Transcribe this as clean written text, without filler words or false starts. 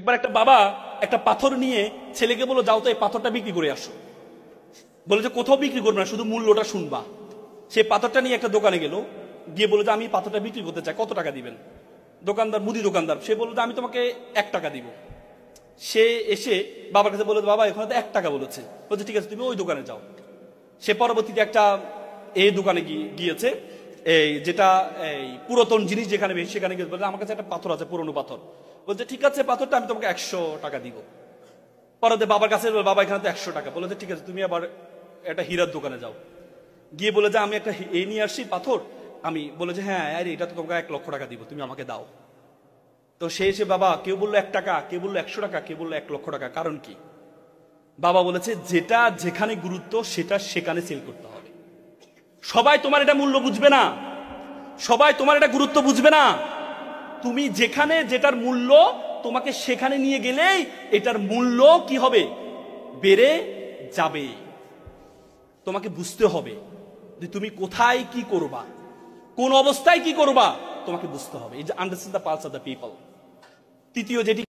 একবার একটা বাবা একটা পাথর নিয়ে ছেলেকে বললো, যাও তো এই পাথরটা বিক্রি করে আসো। বলে যে কোথাও বিক্রি করবে না, শুধু মূল্যটা শুনবা। সে পাথরটা নিয়ে একটা দোকানে গেল, গিয়ে বলে যে আমি পাথরটা বিক্রি করতে চাই, কত টাকা দিবেন? দোকানদার, মুদি দোকানদার, সে বললো যে আমি তোমাকে 1 টাকা দিব। সে এসে বাবার কাছে বলে, বাবা এখানে তো 1 টাকা বলেছে। বলছে ঠিক আছে, তুমি ওই দোকানে যাও। সে পরবর্তীতে একটা এই দোকানে গিয়েছে, এই যেটা এই পুরাতন জিনিস যেখানে সেখানে গিয়ে বলছে আমার কাছে একটা পাথর আছে, পুরনো পাথর। বলছে ঠিক আছে, পাথরটা আমি তোমাকে 100 টাকা দিব। পরে বাবার কাছে বাবা এখানে তো 100 টাকা। বলে ঠিক আছে, তুমি আবার একটা হীরার দোকানে যাও। গিয়ে বলে যে আমি একটা এই নিয়ে আসছি পাথর, আমি বলে যে হ্যাঁ আরে এটা তো তোমাকে 1 লক্ষ টাকা দিব, তুমি আমাকে দাও। তো সে এসে, বাবা কেউ বললো 1 টাকা, কেউ বললো 100 টাকা, কেউ বললো 1 লক্ষ টাকা, কারণ কি? বাবা বলেছে যেটা যেখানে গুরুত্ব সেটা সেখানে সেল করতে হবে। সবাই তোমার এটা মূল্য বুঝবে না, সবাই তোমার এটা গুরুত্ব বুঝবে না। তুমি যেখানে যেটার মূল্য, তোমাকে সেখানে নিয়ে গেলেই এটার মূল্য কি হবে? বেড়ে যাবে। তোমাকে বুঝতে হবে যে তুমি কোথায় কি করবা, কোন অবস্থায় কি করবা, তোমাকে বুঝতে হবে। এই যে understand the pulse of the people. তৃতীয় যেটি